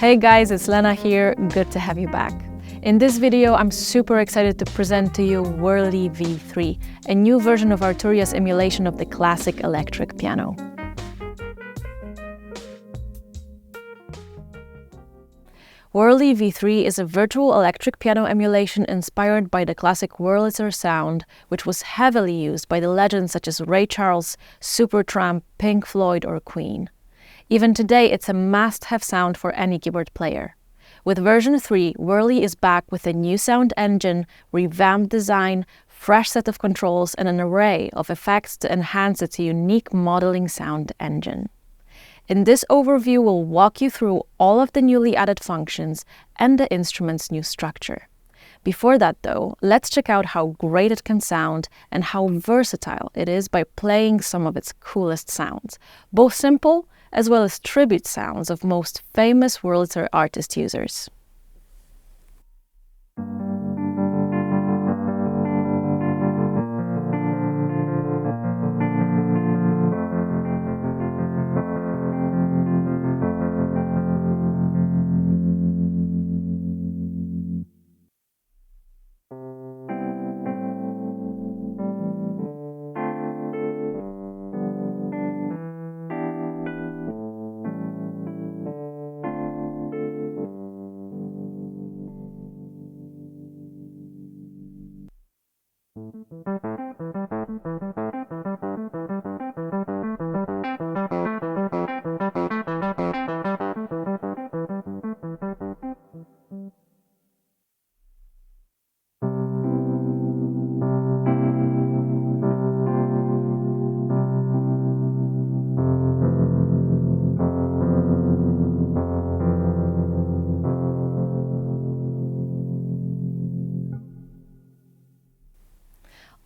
Hey guys, it's Lena here. Good to have you back. In this video, I'm super excited to present to you Whirly V3, a new version of Arturia's emulation of the classic electric piano. Whirly V3 is a virtual electric piano emulation inspired by the classic Wurlitzer sound, which was heavily used by the legends such as Ray Charles, Supertramp, Pink Floyd, or Queen. Even today, it's a must-have sound for any keyboard player. With version 3, Whirly is back with a new sound engine, revamped design, fresh set of controls, and an array of effects to enhance its unique modeling sound engine. In this overview, we'll walk you through all of the newly added functions and the instrument's new structure. Before that though, let's check out how great it can sound and how versatile it is by playing some of its coolest sounds, both simple as well as tribute sounds of most famous Wurlitzer artist users.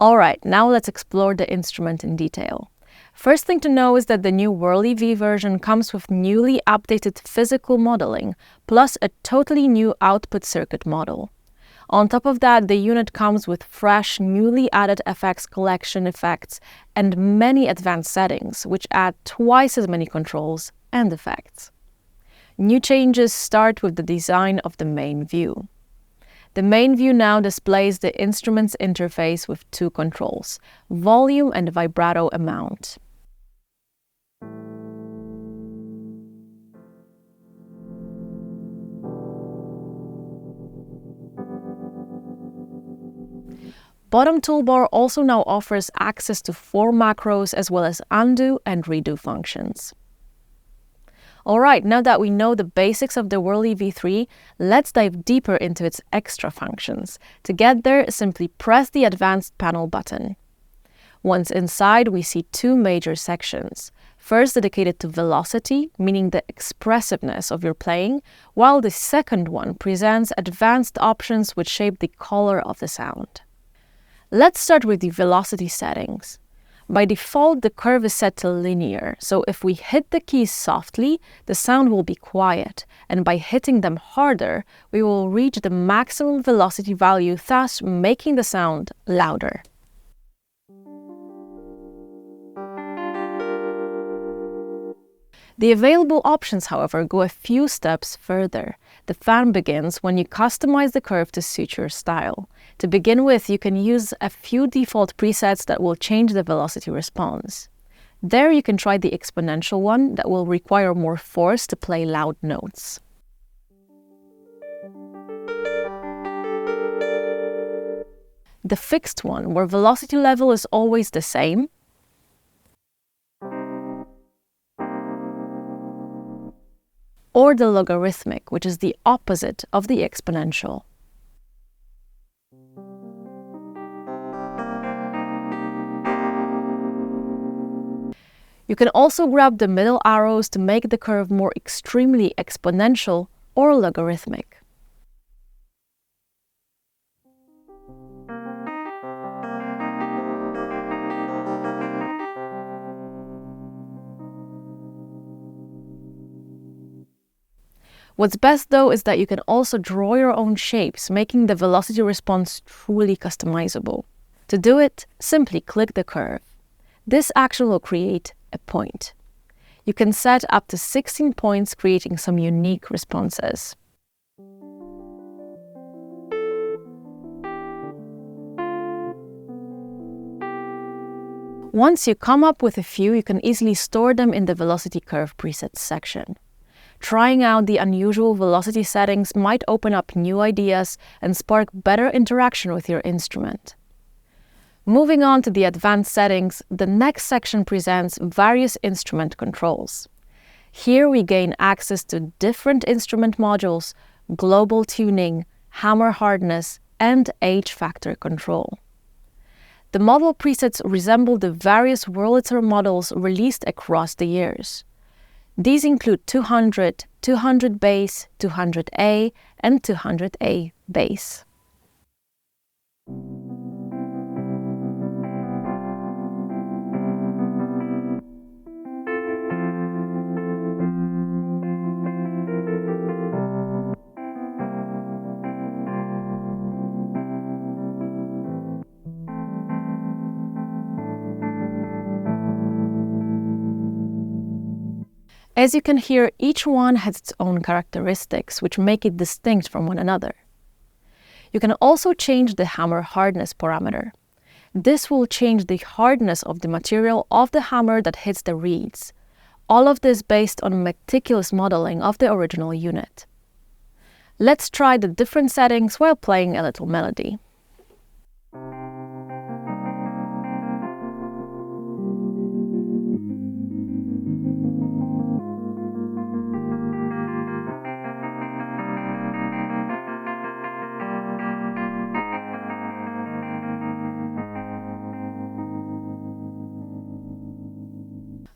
Alright, now let's explore the instrument in detail. First thing to know is that the new Whirly V version comes with newly updated physical modeling, plus a totally new output circuit model. On top of that, the unit comes with fresh, newly added FX collection effects and many advanced settings, which add twice as many controls and effects. New changes start with the design of the main view. The main view now displays the instrument's interface with two controls, volume and vibrato amount. Bottom toolbar also now offers access to 4 macros as well as undo and redo functions. Alright, now that we know the basics of the Whirly V3, let's dive deeper into its extra functions. To get there, simply press the Advanced Panel button. Once inside, we see 2 major sections. First, dedicated to velocity, meaning the expressiveness of your playing, while the second one presents advanced options which shape the color of the sound. Let's start with the velocity settings. By default, the curve is set to linear, so if we hit the keys softly, the sound will be quiet, and by hitting them harder, we will reach the maximum velocity value, thus making the sound louder. The available options, however, go a few steps further. The fun begins when you customize the curve to suit your style. To begin with, you can use a few default presets that will change the velocity response. There you can try the exponential one that will require more force to play loud notes. The fixed one, where velocity level is always the same, or the logarithmic, which is the opposite of the exponential. You can also grab the middle arrows to make the curve more extremely exponential or logarithmic. What's best though is that you can also draw your own shapes, making the velocity response truly customizable. To do it, simply click the curve. This action will create a point. You can set up to 16 points, creating some unique responses. Once you come up with a few, you can easily store them in the velocity curve presets section. Trying out the unusual velocity settings might open up new ideas and spark better interaction with your instrument. Moving on to the advanced settings, the next section presents various instrument controls. Here we gain access to different instrument modules, global tuning, hammer hardness, and age factor control. The model presets resemble the various Wurlitzer models released across the years. These include 200, 200 bass, 200A, and 200A bass. As you can hear, each one has its own characteristics, which make it distinct from one another. You can also change the hammer hardness parameter. This will change the hardness of the material of the hammer that hits the reeds. All of this based on meticulous modeling of the original unit. Let's try the different settings while playing a little melody.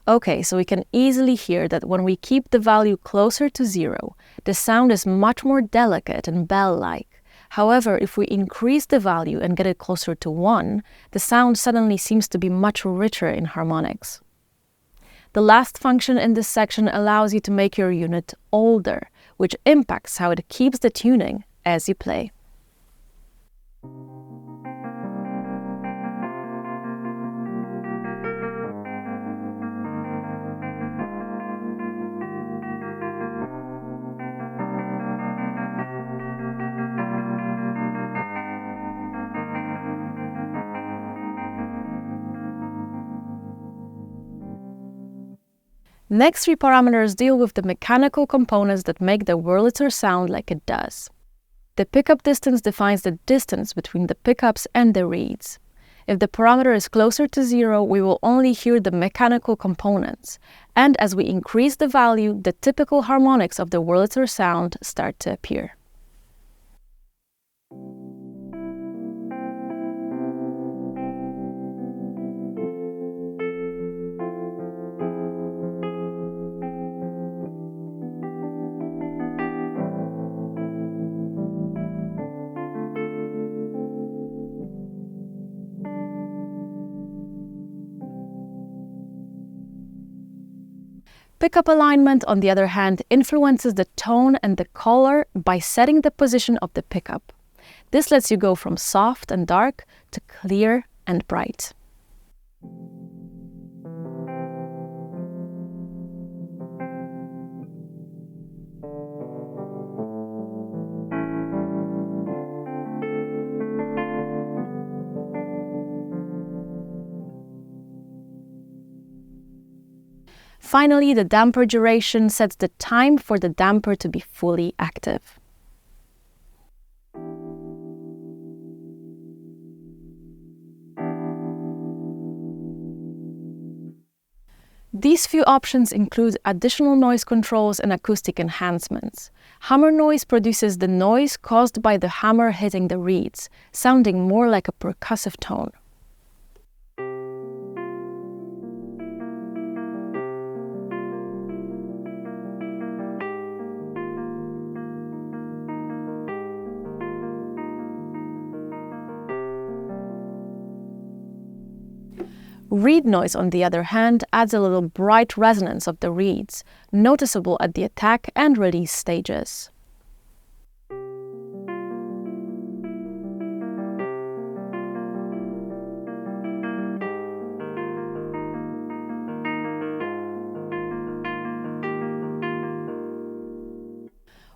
Okay, so we can easily hear that when we keep the value closer to 0, the sound is much more delicate and bell-like. However, if we increase the value and get it closer to 1, the sound suddenly seems to be much richer in harmonics. The last function in this section allows you to make your unit older, which impacts how it keeps the tuning as you play. Next three parameters deal with the mechanical components that make the Wurlitzer sound like it does. The pickup distance defines the distance between the pickups and the reeds. If the parameter is closer to 0, we will only hear the mechanical components, and as we increase the value, the typical harmonics of the Wurlitzer sound start to appear. Pickup alignment, on the other hand, influences the tone and the color by setting the position of the pickup. This lets you go from soft and dark to clear and bright. Finally, the damper duration sets the time for the damper to be fully active. These few options include additional noise controls and acoustic enhancements. Hammer noise produces the noise caused by the hammer hitting the reeds, sounding more like a percussive tone. Reed noise, on the other hand, adds a little bright resonance of the reeds, noticeable at the attack and release stages.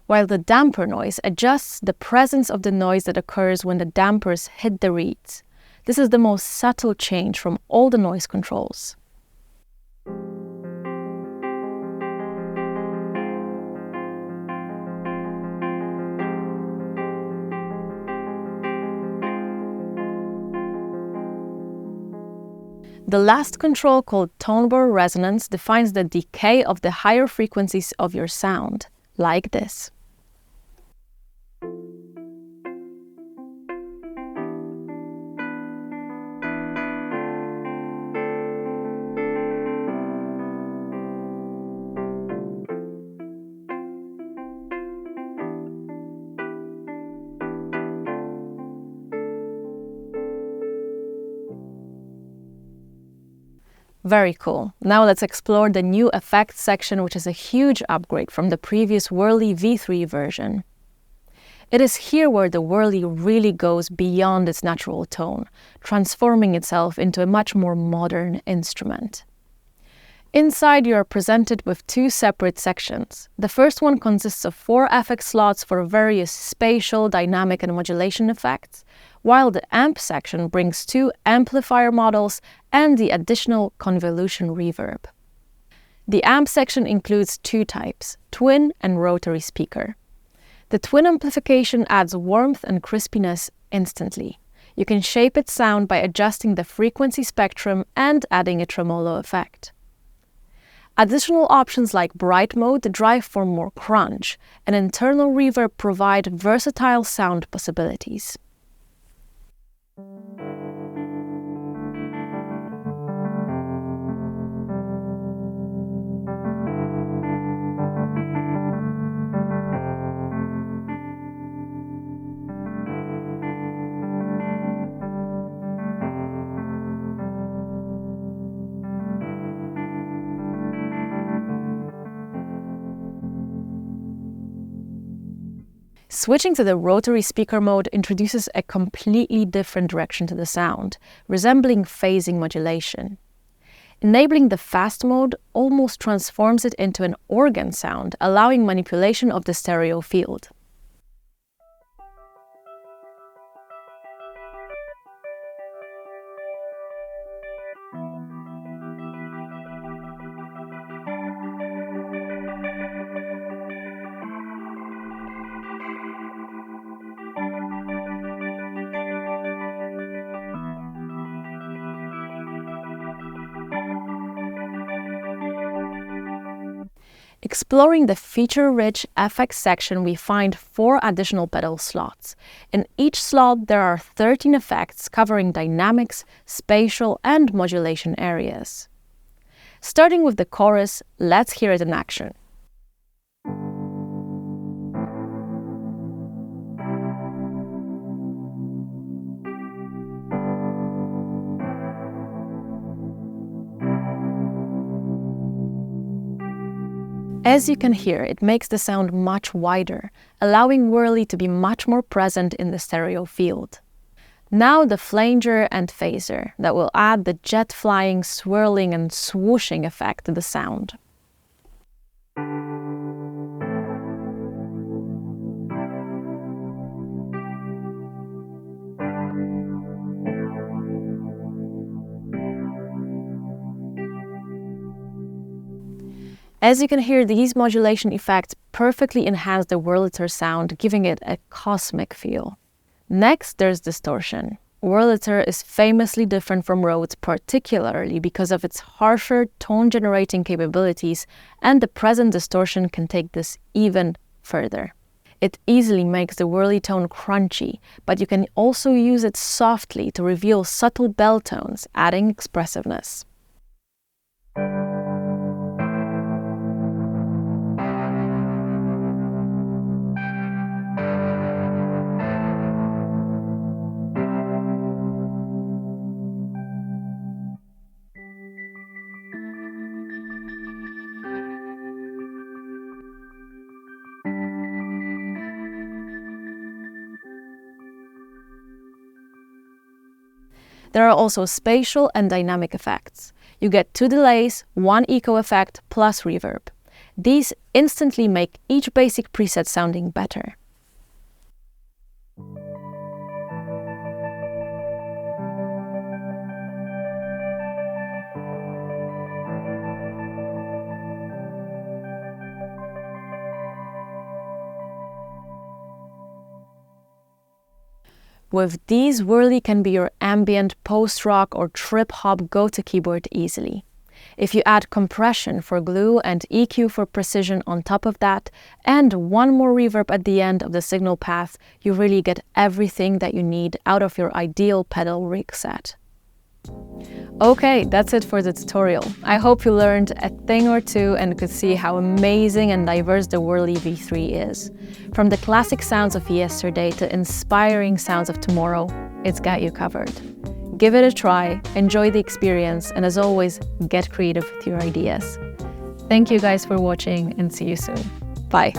while the damper noise adjusts the presence of the noise that occurs when the dampers hit the reeds. This is the most subtle change from all the noise controls. The last control, called tone-bore resonance, defines the decay of the higher frequencies of your sound, like this. Very cool. Now let's explore the new effects section, which is a huge upgrade from the previous Whirly V3 version. It is here where the Whirly really goes beyond its natural tone, transforming itself into a much more modern instrument. Inside, you are presented with two separate sections. The first one consists of 4 FX slots for various spatial, dynamic, and modulation effects, while the amp section brings 2 amplifier models and the additional convolution reverb. The amp section includes 2 types, twin and rotary speaker. The twin amplification adds warmth and crispiness instantly. You can shape its sound by adjusting the frequency spectrum and adding a tremolo effect. Additional options like bright mode drive for more crunch, and internal reverb provide versatile sound possibilities. Switching to the rotary speaker mode introduces a completely different direction to the sound, resembling phasing modulation. Enabling the fast mode almost transforms it into an organ sound, allowing manipulation of the stereo field. Exploring the feature-rich FX section, we find 4 additional pedal slots. In each slot, there are 13 effects covering dynamics, spatial, and modulation areas. Starting with the chorus, let's hear it in action. As you can hear, it makes the sound much wider, allowing Whirly to be much more present in the stereo field. Now the flanger and phaser that will add the jet flying, swirling and swooshing effect to the sound. As you can hear, these modulation effects perfectly enhance the Wurlitzer sound, giving it a cosmic feel. Next, there's distortion. Wurlitzer is famously different from Rhodes, particularly because of its harsher tone-generating capabilities, and the present distortion can take this even further. It easily makes the whirly tone crunchy, but you can also use it softly to reveal subtle bell tones, adding expressiveness. There are also spatial and dynamic effects. You get 2 delays, 1 echo effect plus reverb. These instantly make each basic preset sounding better. With these, Whirly can be your ambient, post-rock or trip-hop go-to keyboard easily. If you add compression for glue and EQ for precision on top of that, and one more reverb at the end of the signal path, you really get everything that you need out of your ideal pedal rig set. Okay, that's it for the tutorial. I hope you learned a thing or two and could see how amazing and diverse the Whirly V3 is. From the classic sounds of yesterday to inspiring sounds of tomorrow, it's got you covered. Give it a try, enjoy the experience, and as always, get creative with your ideas. Thank you guys for watching and see you soon. Bye.